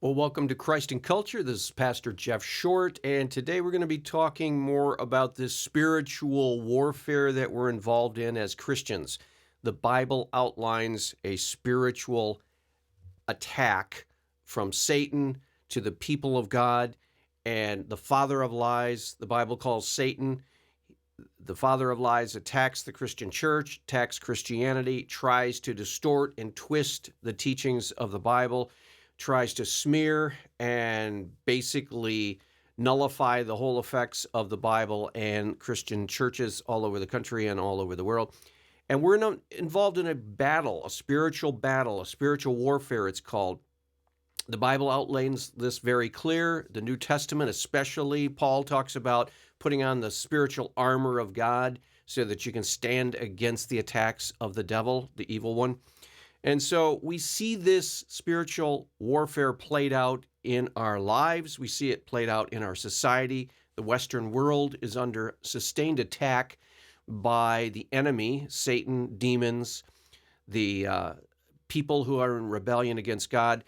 Well, welcome to Christ and Culture. This is Pastor Jeff Short, and today we're going to be talking more about this spiritual warfare that we're involved in as Christians. The Bible outlines a spiritual attack from Satan to the people of God, and the father of lies, the Bible calls Satan. The father of lies attacks the Christian church, attacks Christianity, tries to distort and twist the teachings of the Bible, tries to smear and basically nullify the whole effects of the Bible and Christian churches all over the country and all over the world. And we're involved in a battle, a spiritual warfare, it's called. The Bible outlines this very clear. The New Testament especially, Paul talks about putting on the spiritual armor of God so that you can stand against the attacks of the devil, the evil one. And so we see this spiritual warfare played out in our lives. We see it played out in our society. The Western world is under sustained attack by the enemy, Satan, demons, the people who are in rebellion against God.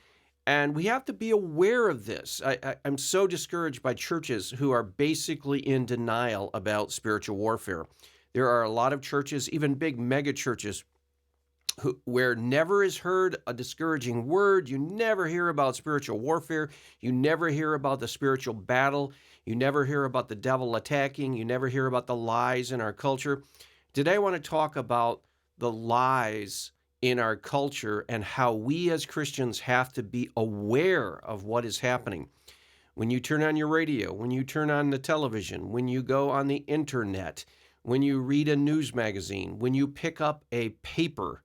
And we have to be aware of this. I'm so discouraged by churches who are basically in denial about spiritual warfare. There are a lot of churches, even big mega churches, where never is heard a discouraging word. You never hear about spiritual warfare. You never hear about the spiritual battle. You never hear about the devil attacking. You never hear about the lies in our culture. Today I want to talk about the lies in our culture and how we as Christians have to be aware of what is happening. When you turn on your radio, when you turn on the television, when you go on the internet, when you read a news magazine, when you pick up a paper,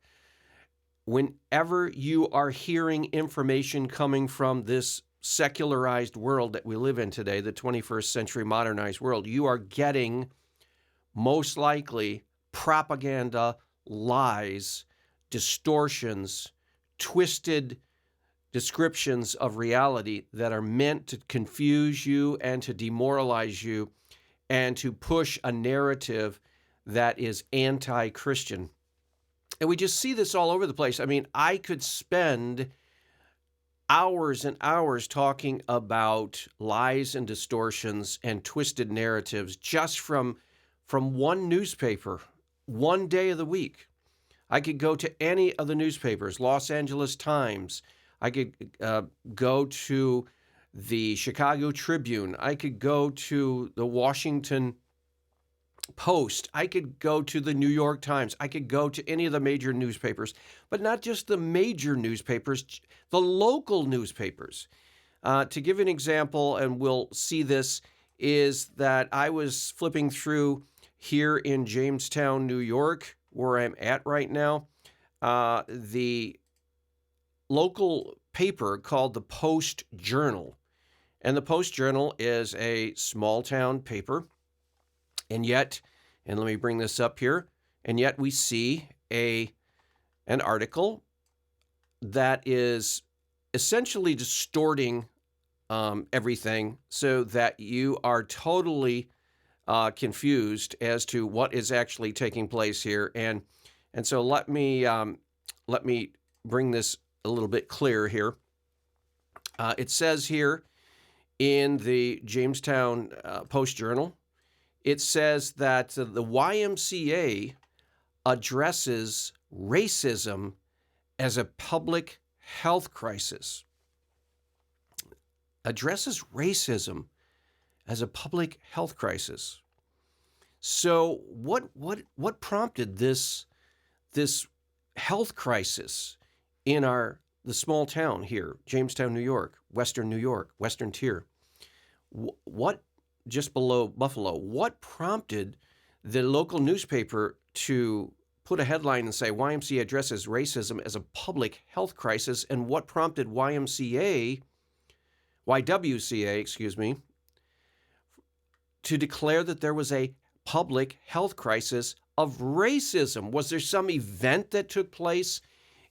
whenever you are hearing information coming from this secularized world that we live in today, the 21st century modernized world, you are getting most likely propaganda, lies, distortions, twisted descriptions of reality that are meant to confuse you and to demoralize you and to push a narrative that is anti-Christian. And we just see this all over the place. I mean, I could spend hours and hours talking about lies and distortions and twisted narratives just from one newspaper, one day of the week. I could go to any of the newspapers, Los Angeles Times. I could go to the Chicago Tribune. I could go to the Washington Post. I could go to the New York Times. I could go to any of the major newspapers, but not just the major newspapers, the local newspapers. To give an example, and we'll see this, is that I was flipping through here in Jamestown, New York, where I'm at right now, the local paper called the Post Journal. And the Post Journal is a small town paper. And yet, and let me bring this up here, and yet we see an article that is essentially distorting everything so that you are totally confused as to what is actually taking place here. And so let me bring this a little bit clearer here. It says here in the Jamestown Post Journal, it says that the YMCA addresses racism as a public health crisis. Addresses racism as a public health crisis. So what prompted this health crisis in the small town here, Jamestown, New York, Western Tier? What just below Buffalo, what prompted the local newspaper to put a headline and say YMCA addresses racism as a public health crisis, and what prompted YWCA, to declare that there was a public health crisis of racism? Was there some event that took place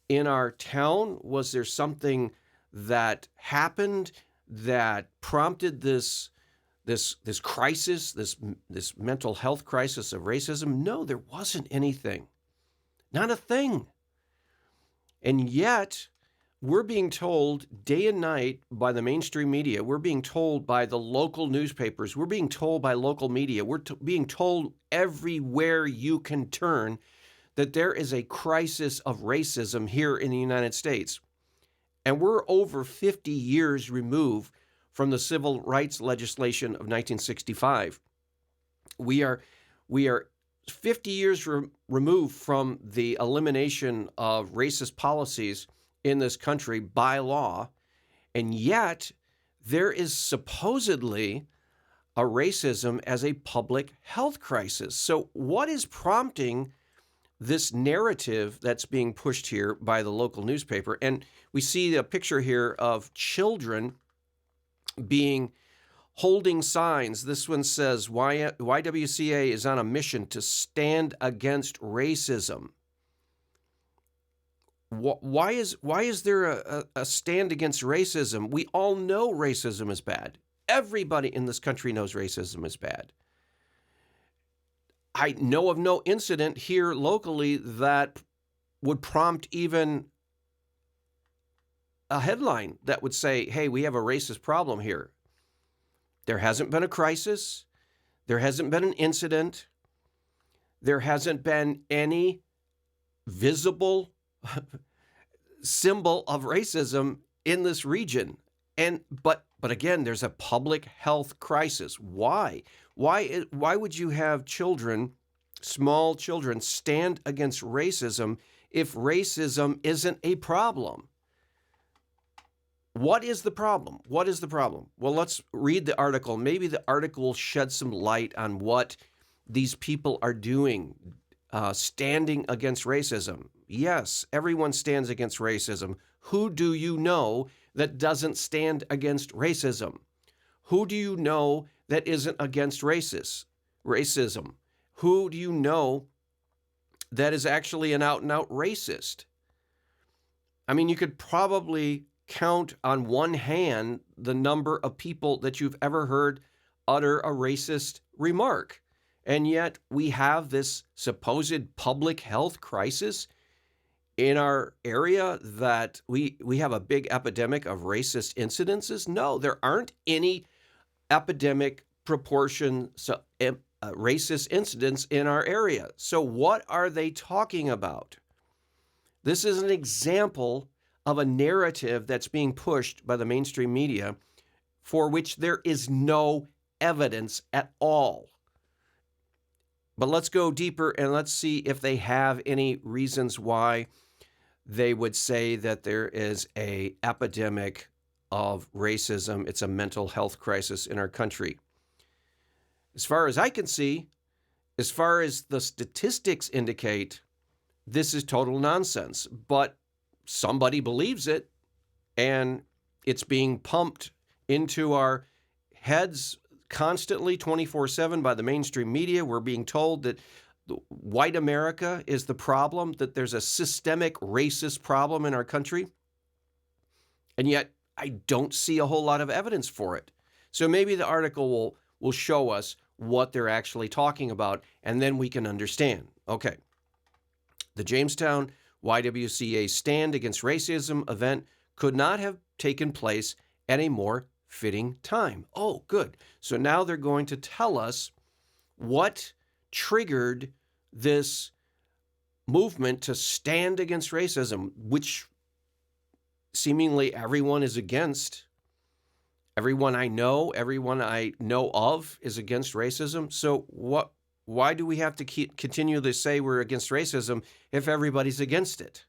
in our town? Was there something that happened that prompted this crisis, this mental health crisis of racism? No, there wasn't anything. Not a thing. And yet, We're being told day and night by the mainstream media. We're being told by the local newspapers. We're being told by local media. We're being told everywhere you can turn that there is a crisis of racism here in the United States. And we're over 50 years removed from the civil rights legislation of 1965. We are 50 years removed from the elimination of racist policies in this country by law, and yet there is supposedly a racism as a public health crisis. So what is prompting this narrative that's being pushed here by the local newspaper? And we see a picture here of children holding signs. This one says, YWCA is on a mission to stand against racism. Why is there a stand against racism? We all know racism is bad. Everybody in this country knows racism is bad. I know of no incident here locally that would prompt even a headline that would say, hey, we have a racist problem here. There hasn't been a crisis. There hasn't been an incident. There hasn't been any visible symbol of racism in this region. But again, there's a public health crisis. Why? Why would you have children, small children, stand against racism if racism isn't a problem? What is the problem? What is the problem? Well, let's read the article. Maybe the article will shed some light on what these people are doing, standing against racism. Yes, everyone stands against racism. Who do you know that doesn't stand against racism? Who do you know that isn't against racism? Who do you know that is actually an out-and-out racist? I mean, you could probably count on one hand the number of people that you've ever heard utter a racist remark. And yet we have this supposed public health crisis in our area that we have a big epidemic of racist incidences. No, there aren't any epidemic proportion racist incidents in our area. So what are they talking about? This is an example of a narrative that's being pushed by the mainstream media for which there is no evidence at all. But let's go deeper and let's see if they have any reasons why they would say that there is an epidemic of racism. It's a mental health crisis in our country. As far as I can see, as far as the statistics indicate, this is total nonsense. But somebody believes it, and it's being pumped into our heads constantly 24/7 by the mainstream media. We're being told that white America is the problem, that there's a systemic racist problem in our country. And yet I don't see a whole lot of evidence for it. So maybe the article will show us what they're actually talking about, and then we can understand. Okay. The Jamestown YWCA Stand Against Racism event could not have taken place at a more fitting time. Oh, good. So now they're going to tell us what triggered this movement to stand against racism, which seemingly everyone is against. Everyone I know of is against racism. So why do we have to continue to say we're against racism if everybody's against it?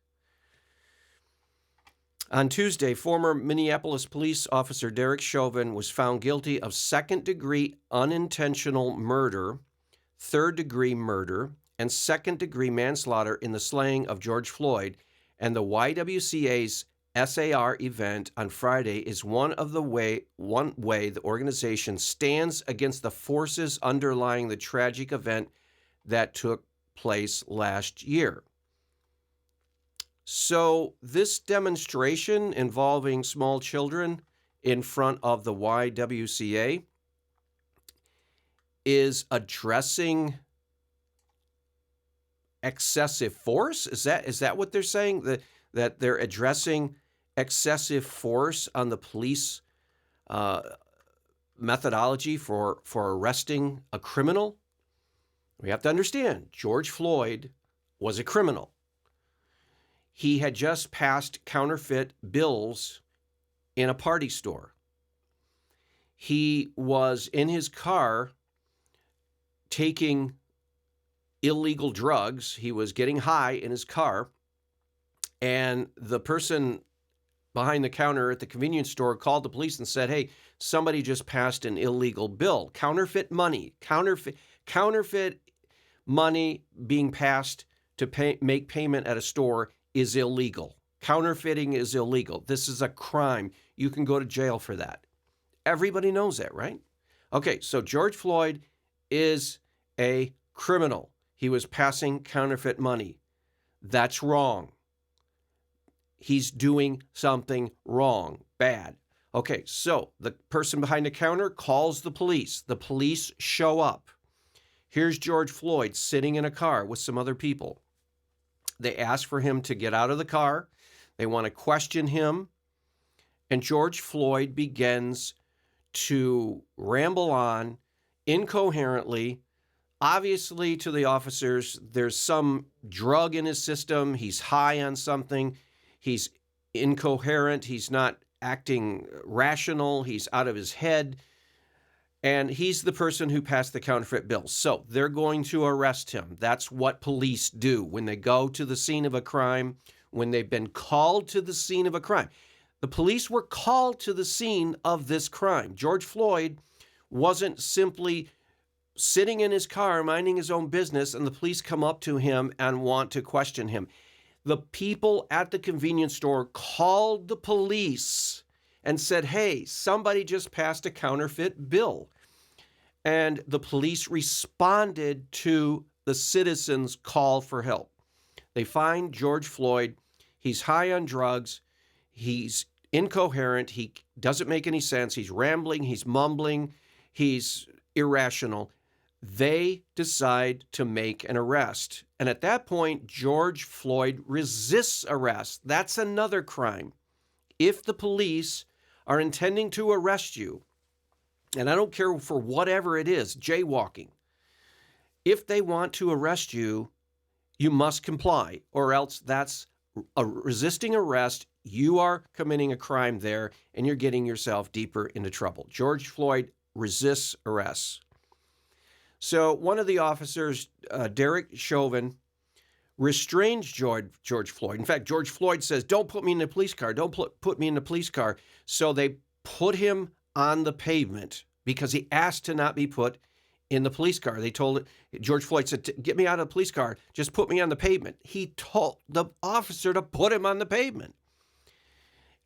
On Tuesday, former Minneapolis police officer Derek Chauvin was found guilty of second-degree unintentional murder, third-degree murder, and second-degree manslaughter in the slaying of George Floyd, and the YWCA's SAR event on Friday is one way the organization stands against the forces underlying the tragic event that took place last year. So this demonstration involving small children in front of the YWCA is addressing excessive force? Is that what they're saying? That they're addressing excessive force on the police uh, methodology for arresting a criminal. We have to understand, George Floyd was a criminal. He had just passed counterfeit bills in a party store. He was in his car taking illegal drugs. He was getting high in his car, and the person behind the counter at the convenience store called the police and said, "Hey, somebody just passed an illegal bill. Counterfeit money. Counterfeit money being passed to make payment at a store is illegal. Counterfeiting is illegal. This is a crime. You can go to jail for that." Everybody knows that, right? Okay, so George Floyd is a criminal. He was passing counterfeit money. That's wrong. He's doing something wrong, bad. Okay, so the person behind the counter calls the police. The police show up. Here's George Floyd sitting in a car with some other people. They ask for him to get out of the car. They want to question him. And George Floyd begins to ramble on incoherently. Obviously, to the officers, there's some drug in his system. He's high on something. He's incoherent. He's not acting rational. He's out of his head. And he's the person who passed the counterfeit bills. So they're going to arrest him. That's what police do when they go to the scene of a crime, when they've been called to the scene of a crime. The police were called to the scene of this crime. George Floyd wasn't simply sitting in his car minding his own business and the police come up to him and want to question him. The people at the convenience store called the police and said, "Hey, somebody just passed a counterfeit bill." And the police responded to the citizens' call for help. They find George Floyd. He's high on drugs. He's incoherent. He doesn't make any sense. He's rambling. He's mumbling. He's irrational. They decide to make an arrest. And at that point, George Floyd resists arrest. That's another crime. If the police are intending to arrest you, and I don't care for whatever it is, jaywalking, if they want to arrest you, you must comply, or else that's a resisting arrest. You are committing a crime there, and you're getting yourself deeper into trouble. George Floyd resists arrest. So one of the officers, Derek Chauvin, restrains George Floyd. In fact, George Floyd says, "Don't put me in the police car. Don't put me in the police car." So they put him on the pavement because he asked to not be put in the police car. They told George Floyd said, "Get me out of the police car. Just put me on the pavement." He told the officer to put him on the pavement.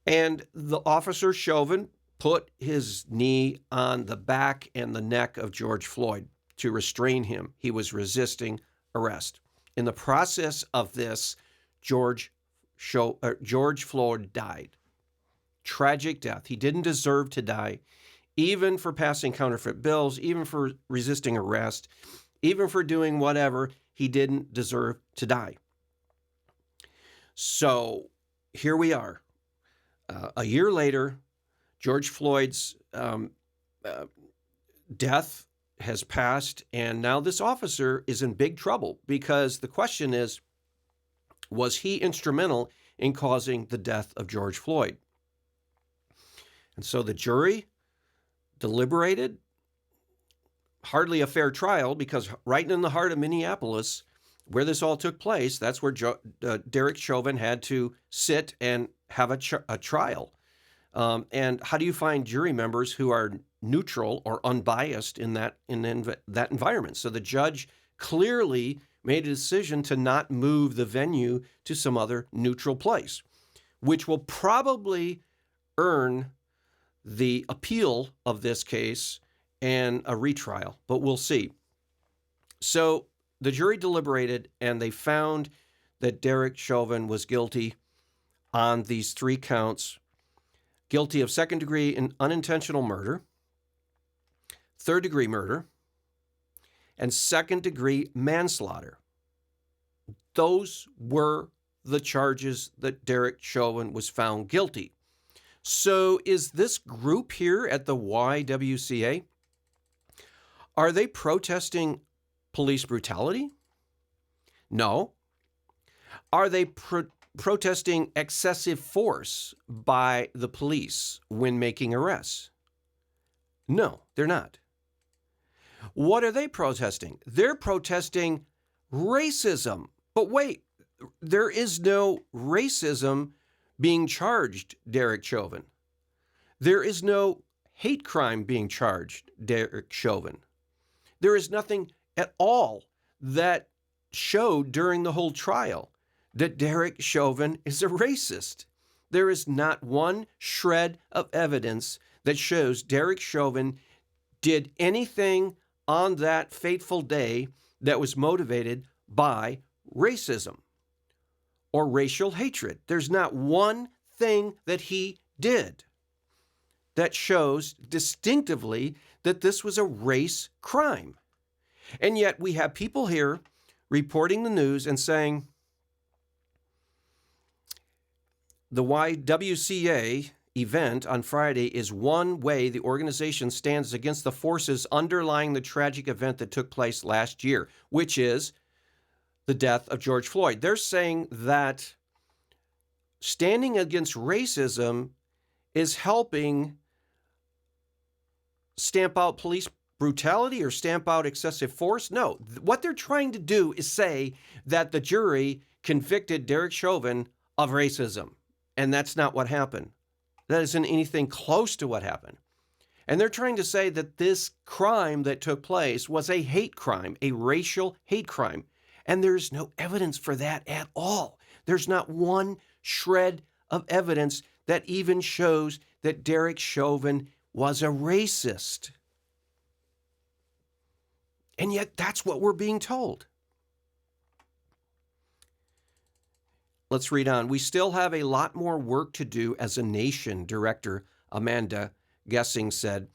And the officer, Chauvin, put his knee on the back and the neck of George Floyd to restrain him. He was resisting arrest. In the process of this, George Floyd died. Tragic death. He didn't deserve to die, even for passing counterfeit bills, even for resisting arrest, even for doing whatever. He didn't deserve to die. So here we are. A year later, George Floyd's death has passed, and now this officer is in big trouble because the question is, was he instrumental in causing the death of George Floyd? And so the jury deliberated. Hardly a fair trial, because right in the heart of Minneapolis, where this all took place, that's where Derek Chauvin had to sit and have a trial. And how do you find jury members who are neutral or unbiased in that environment? So the judge clearly made a decision to not move the venue to some other neutral place, which will probably earn the appeal of this case and a retrial, but we'll see. So the jury deliberated, and they found that Derek Chauvin was guilty on these 3 counts: guilty of second-degree and unintentional murder, third-degree murder, and second-degree manslaughter. Those were the charges that Derek Chauvin was found guilty. So is this group here at the YWCA, are they protesting police brutality? No. Are they protesting excessive force by the police when making arrests? No, they're not. What are they protesting? They're protesting racism. But wait, there is no racism being charged, Derek Chauvin. There is no hate crime being charged, Derek Chauvin. There is nothing at all that showed during the whole trial that Derek Chauvin is a racist. There is not one shred of evidence that shows Derek Chauvin did anything on that fateful day that was motivated by racism or racial hatred. There's not one thing that he did that shows distinctively that this was a race crime. And yet we have people here reporting the news and saying the YWCA event on Friday is one way the organization stands against the forces underlying the tragic event that took place last year, which is the death of George Floyd. They're saying that standing against racism is helping stamp out police brutality or stamp out excessive force. No, what they're trying to do is say that the jury convicted Derek Chauvin of racism, and that's not what happened. That isn't anything close to what happened. And they're trying to say that this crime that took place was a hate crime, a racial hate crime. And there's no evidence for that at all. There's not one shred of evidence that even shows that Derek Chauvin was a racist. And yet that's what we're being told. Let's read on. We still have a lot more work to do as a nation, Director Amanda Gessing said.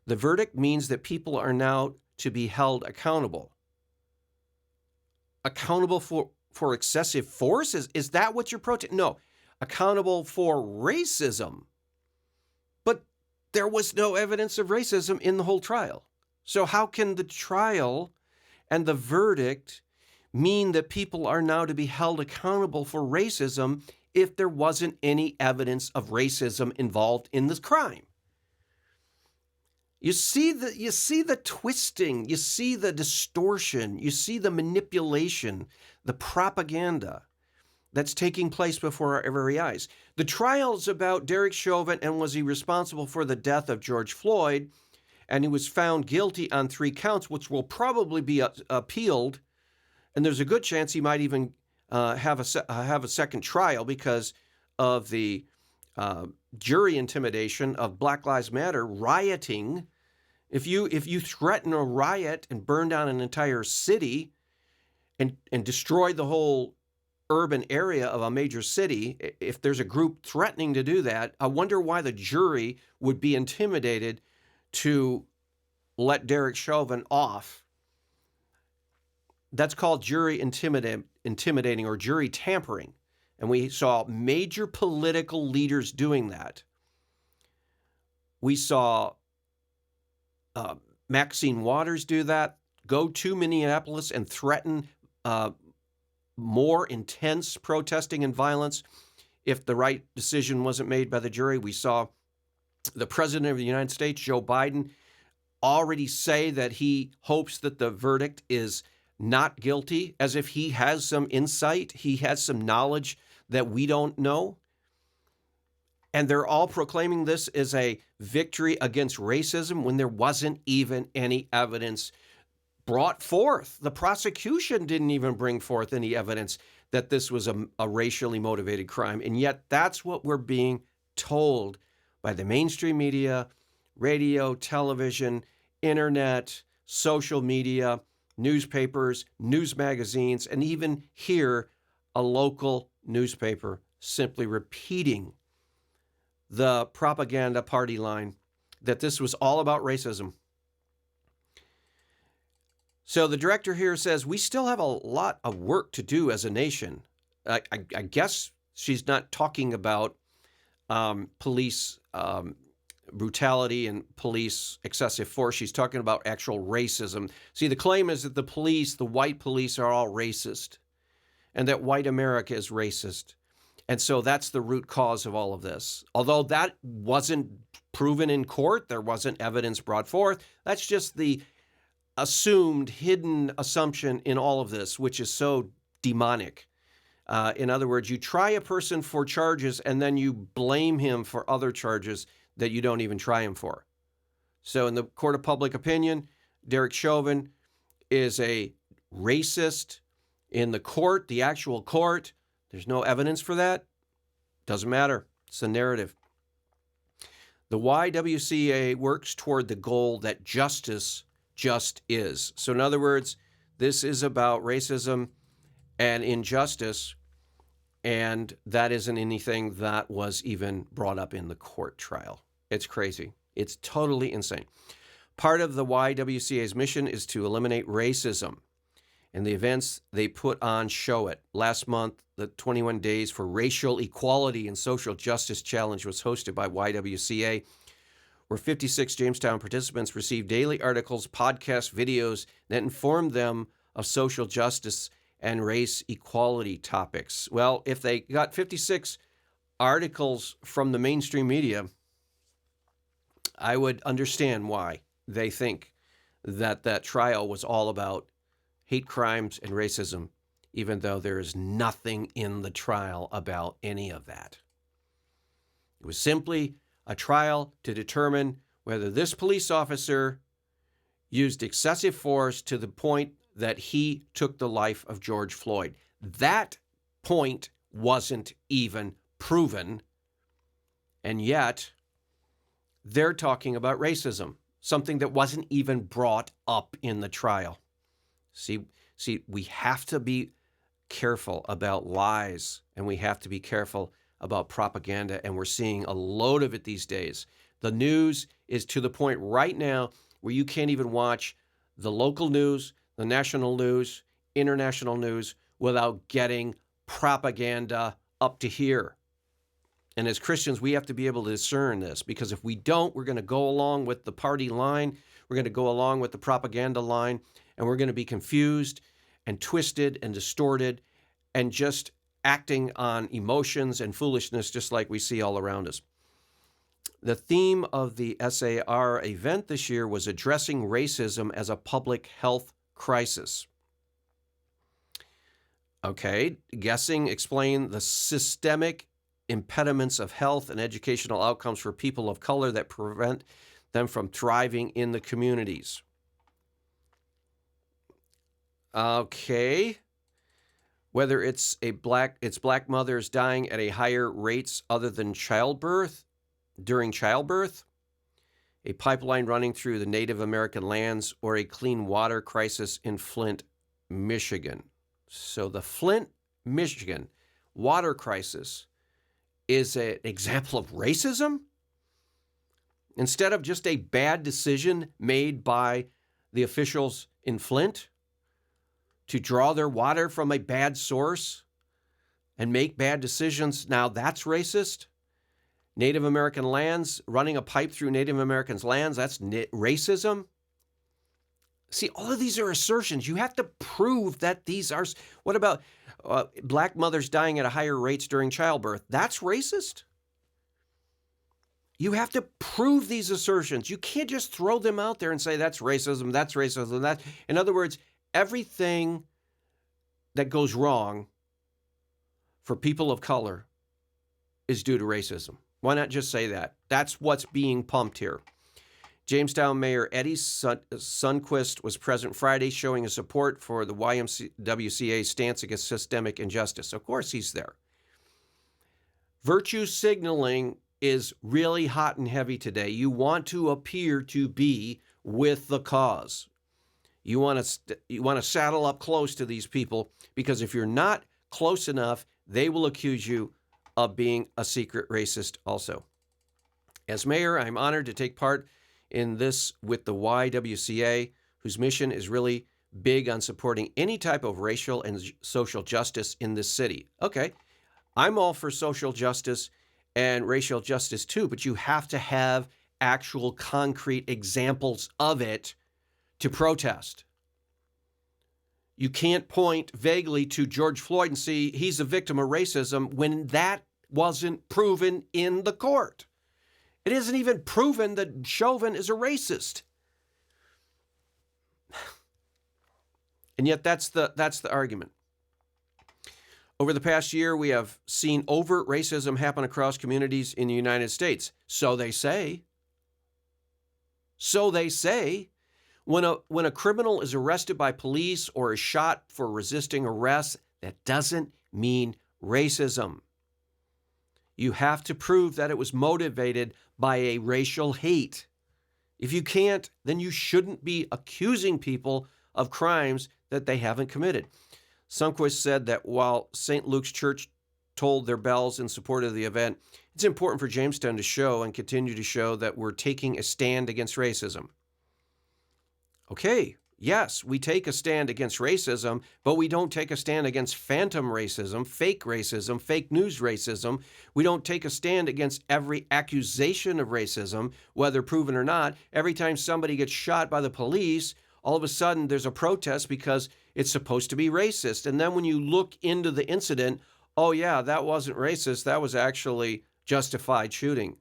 The verdict means that people are now to be held accountable. Accountable for excessive force? Is that what you're protesting? No, accountable for racism. But there was no evidence of racism in the whole trial. So how can the trial and the verdict mean that people are now to be held accountable for racism if there wasn't any evidence of racism involved in this crime? You see the twisting, you see the distortion, you see the manipulation, the propaganda that's taking place before our very eyes. The trial is about Derek Chauvin and was he responsible for the death of George Floyd, and he was found guilty on 3 counts, which will probably be appealed. And there's a good chance he might even have a second trial because of the jury intimidation of Black Lives Matter rioting. If you threaten a riot and burn down an entire city and destroy the whole urban area of a major city, if there's a group threatening to do that, I wonder why the jury would be intimidated to let Derek Chauvin off. That's called jury intimidating or jury tampering. And we saw major political leaders doing that. We saw Maxine Waters do that, go to Minneapolis and threaten more intense protesting and violence if the right decision wasn't made by the jury. We saw the President of the United States, Joe Biden, already say that he hopes that the verdict is not guilty, as if he has some insight, he has some knowledge that we don't know. And they're all proclaiming this as a victory against racism when there wasn't even any evidence brought forth. The prosecution didn't even bring forth any evidence that this was a racially motivated crime. And yet that's what we're being told by the mainstream media, radio, television, internet, social media, newspapers, news magazines, and even here, a local newspaper simply repeating the propaganda party line that this was all about racism. So the director here says, we still have a lot of work to do as a nation. I guess she's not talking about police brutality and police excessive force. She's talking about actual racism. See, the claim is that the police, the white police, are all racist, and that white America is racist. And so that's the root cause of all of this. Although that wasn't proven in court, there wasn't evidence brought forth. That's just the assumed, hidden assumption in all of this, which is so demonic. In other words, you try a person for charges and then you blame him for other charges that you don't even try him for. So in the court of public opinion, Derek Chauvin is a racist. In the court, the actual court, there's no evidence for that. Doesn't matter. It's a narrative. The YWCA works toward the goal that justice just is. So in other words, this is about racism and injustice, and that isn't anything that was even brought up in the court trial. It's crazy. It's totally insane. Part of the YWCA's mission is to eliminate racism, and the events they put on show it. Last month, the 21 Days for Racial Equality and Social Justice Challenge was hosted by YWCA, where 56 Jamestown participants received daily articles, podcasts, videos that informed them of social justice and race equality topics. Well, if they got 56 articles from the mainstream media, I would understand why they think that that trial was all about hate crimes and racism, even though there is nothing in the trial about any of that. It was simply a trial to determine whether this police officer used excessive force to the point that he took the life of George Floyd. That point wasn't even proven, and yet they're talking about racism, something that wasn't even brought up in the trial. See, we have to be careful about lies, and we have to be careful about propaganda, and we're seeing a load of it these days. The news is to the point right now where you can't even watch the local news, the national news, international news without getting propaganda up to here. And as Christians, we have to be able to discern this, because if we don't, we're going to go along with the party line, we're going to go along with the propaganda line, and we're going to be confused and twisted and distorted and just acting on emotions and foolishness just like we see all around us. The theme of the SAR event this year was addressing racism as a public health crisis. Okay, explain the systemic impediments of health and educational outcomes for people of color that prevent them from thriving in the communities. Okay, whether it's black mothers dying at a higher rates other than during childbirth, a pipeline running through the Native American lands, or a clean water crisis in Flint, Michigan. So the Flint, Michigan water crisis is an example of racism? Instead of just a bad decision made by the officials in Flint to draw their water from a bad source and make bad decisions, now that's racist? Native American lands, running a pipe through Native Americans' lands, that's racism? See, all of these are assertions. You have to prove that these are. What about black mothers dying at a higher rates during childbirth? That's racist? You have to prove these assertions. You can't just throw them out there and say that's racism, that's racism, that. In other words, everything that goes wrong for people of color is due to racism. Why not just say that? That's what's being pumped here. Jamestown Mayor Eddie Sundquist was present Friday, showing his support for the YWCA's stance against systemic injustice. Of course he's there. Virtue signaling is really hot and heavy today. You want to appear to be with the cause. You want to saddle up close to these people, because if you're not close enough, they will accuse you of being a secret racist also. As mayor, I'm honored to take part in this with the YWCA, whose mission is really big on supporting any type of racial and social justice in this city. Okay, I'm all for social justice and racial justice too, but you have to have actual concrete examples of it to protest. You can't point vaguely to George Floyd and see he's a victim of racism when that wasn't proven in the court. It isn't even proven that Chauvin is a racist. And yet that's the argument. Over the past year, we have seen overt racism happen across communities in the United States. So they say. So they say. When a criminal is arrested by police or is shot for resisting arrest, that doesn't mean racism. You have to prove that it was motivated by a racial hate. If you can't, then you shouldn't be accusing people of crimes that they haven't committed. Sundquist said that while St. Luke's Church tolled their bells in support of the event, it's important for Jamestown to show and continue to show that we're taking a stand against racism. Okay, yes, we take a stand against racism, but we don't take a stand against phantom racism, fake news racism. We don't take a stand against every accusation of racism, whether proven or not. Every time somebody gets shot by the police, all of a sudden there's a protest because it's supposed to be racist. And then when you look into the incident, oh yeah, that wasn't racist. That was actually justified shooting.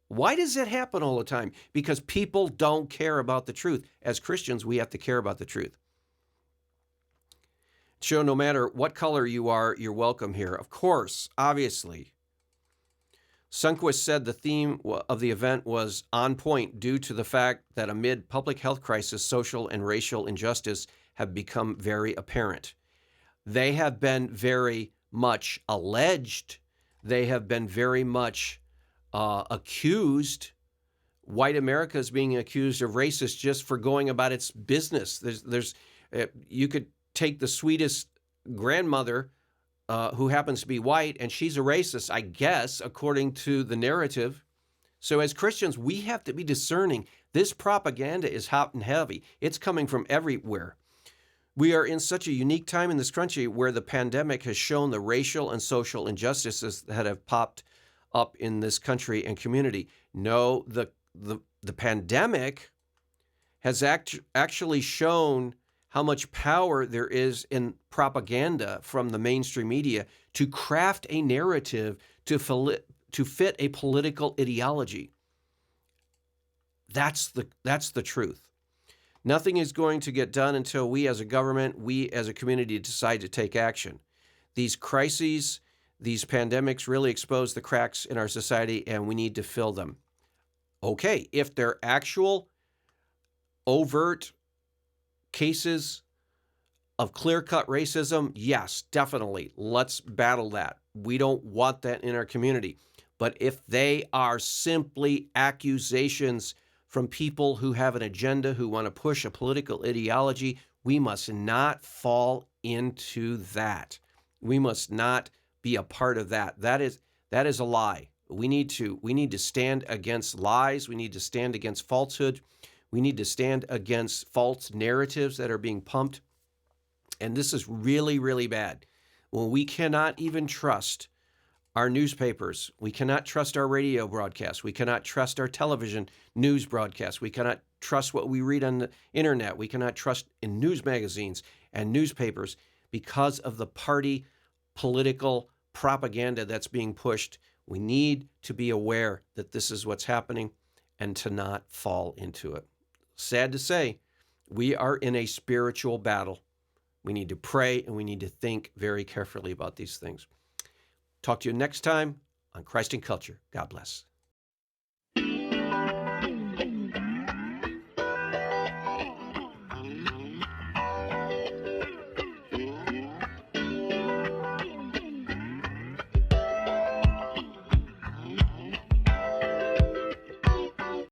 Why does it happen all the time? Because people don't care about the truth. As Christians, we have to care about the truth. So no matter what color you are, you're welcome here. Of course, obviously. Sundquist said the theme of the event was on point due to the fact that amid public health crisis, social and racial injustice have become very apparent. They have been very much alleged. They have been very much accused. White America is being accused of racist just for going about its business. You could take the sweetest grandmother who happens to be white, and she's a racist, I guess, according to the narrative. So as Christians, we have to be discerning. This propaganda is hot and heavy. It's coming from everywhere. We are in such a unique time in this country where the pandemic has shown the racial and social injustices that have popped up in this country and community. No, the pandemic has actually shown how much power there is in propaganda from the mainstream media to craft a narrative to fit a political ideology. That's the truth. Nothing is going to get done until we as a government, we as a community decide to take action. These crises, these pandemics really expose the cracks in our society, and we need to fill them. Okay, if they're actual overt cases of clear-cut racism, yes, definitely. Let's battle that. We don't want that in our community. But if they are simply accusations from people who have an agenda, who want to push a political ideology, we must not fall into that. We must not be a part of that. That is a lie. We need to stand against lies. We need to stand against falsehood. We need to stand against false narratives that are being pumped. And this is really, really bad. When we cannot even trust our newspapers, we cannot trust our radio broadcasts, we cannot trust our television news broadcasts, we cannot trust what we read on the internet, we cannot trust in news magazines and newspapers because of the party political propaganda that's being pushed. We need to be aware that this is what's happening and to not fall into it. Sad to say, we are in a spiritual battle. We need to pray and we need to think very carefully about these things. Talk to you next time on Christ and Culture. God bless.